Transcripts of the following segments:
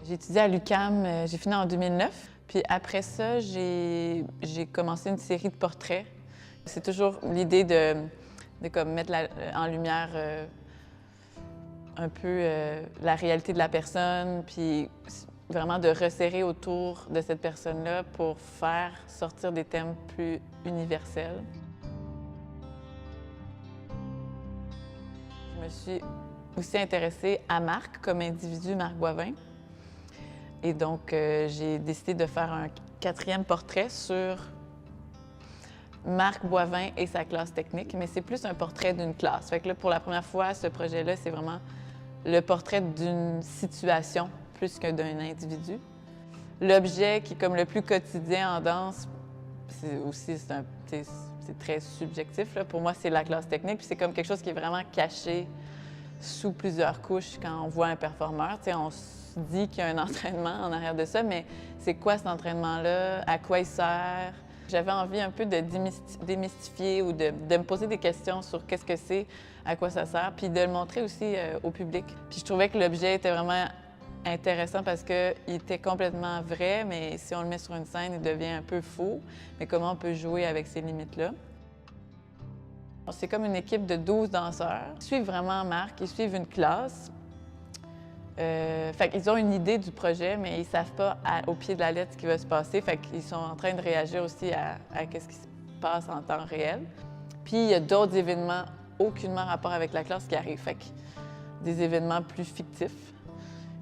J'ai étudié à l'UQAM, j'ai fini en 2009. Puis après ça, j'ai commencé une série de portraits. C'est toujours l'idée de comme mettre en lumière un peu la réalité de la personne, puis vraiment de resserrer autour de cette personne-là pour faire sortir des thèmes plus universels. Je me suis aussi intéressée à Marc comme individu, Marc Boivin. Et donc, j'ai décidé de faire un 4e portrait sur Marc Boivin et sa classe technique, mais c'est plus un portrait d'une classe. Fait que là, pour la première fois, ce projet-là, c'est vraiment le portrait d'une situation plus que d'un individu. L'objet qui est comme le plus quotidien en danse, c'est très subjectif, là. Pour moi, c'est la classe technique, puis c'est comme quelque chose qui est vraiment caché sous plusieurs couches quand on voit un performeur. T'sais, on se dit qu'il y a un entraînement en arrière de ça, mais c'est quoi cet entraînement-là? À quoi il sert? J'avais envie un peu de démystifier ou de me poser des questions sur qu'est-ce que c'est, à quoi ça sert, puis de le montrer aussi au public. Puis je trouvais que l'objet était vraiment intéressant parce qu'il était complètement vrai, mais si on le met sur une scène, il devient un peu faux. Mais comment on peut jouer avec ces limites-là? C'est comme une équipe de 12 danseurs. Ils suivent vraiment Marc, ils suivent une classe. Fait qu'ils ont une idée du projet, mais ils savent pas au pied de la lettre ce qui va se passer. Fait qu'ils sont en train de réagir aussi à ce qui se passe en temps réel. Puis il y a d'autres événements aucunement rapport avec la classe qui arrivent. Fait que des événements plus fictifs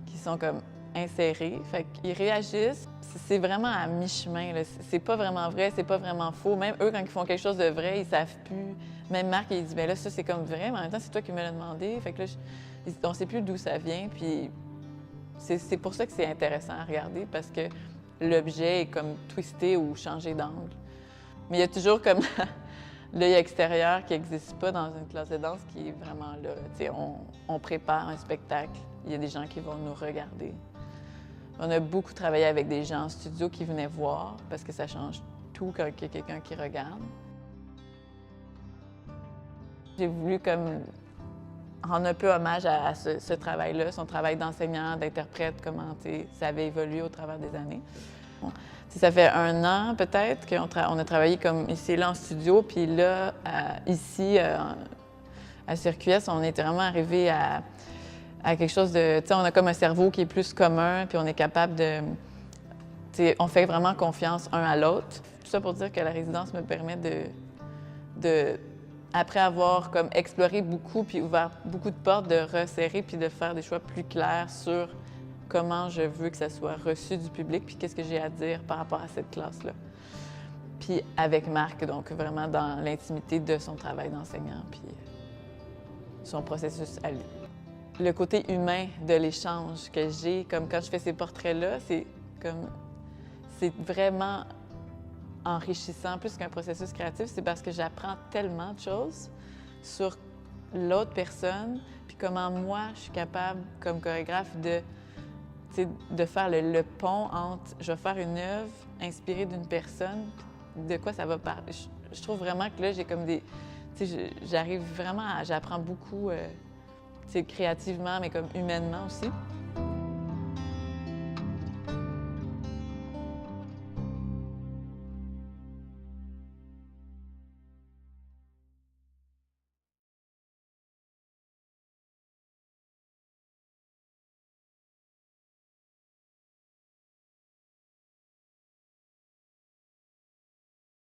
qui sont comme insérés. Fait qu'ils réagissent. C'est vraiment à mi-chemin. C'est pas vraiment vrai, c'est pas vraiment faux. Même eux, quand ils font quelque chose de vrai, ils savent plus. Même Marc, il dit, bien là, ça, c'est comme vrai, mais en même temps, c'est toi qui me l'as demandé. Fait que là, on sait plus d'où ça vient. Puis c'est pour ça que c'est intéressant à regarder, parce que l'objet est comme twisté ou changé d'angle. Mais il y a toujours comme l'œil extérieur qui n'existe pas dans une classe de danse qui est vraiment là. T'sais, on prépare un spectacle, il y a des gens qui vont nous regarder. On a beaucoup travaillé avec des gens en studio qui venaient voir, parce que ça change tout quand il y a quelqu'un qui regarde. J'ai voulu comme rendre un peu hommage à ce travail-là, son travail d'enseignant, d'interprète, comment ça avait évolué au travers des années. Ça fait 1 an peut-être qu'on a travaillé comme ici et là en studio, puis là, ici, à CircuS, on est vraiment arrivé à quelque chose de... on a comme un cerveau qui est plus commun, puis on est capable de... on fait vraiment confiance un à l'autre. Tout ça pour dire que la résidence me permet après avoir comme exploré beaucoup puis ouvert beaucoup de portes, de resserrer puis de faire des choix plus clairs sur comment je veux que ça soit reçu du public puis qu'est-ce que j'ai à dire par rapport à cette classe-là. Puis avec Marc, donc vraiment dans l'intimité de son travail d'enseignant puis son processus à lui. Le côté humain de l'échange que j'ai, comme quand je fais ces portraits-là, c'est vraiment enrichissant, plus qu'un processus créatif, c'est parce que j'apprends tellement de choses sur l'autre personne, puis comment moi, je suis capable, comme chorégraphe, de faire le pont entre je vais faire une œuvre inspirée d'une personne, de quoi ça va parler. Je trouve vraiment que là, j'ai comme des... j'arrive vraiment à... J'apprends beaucoup, créativement, mais comme humainement aussi.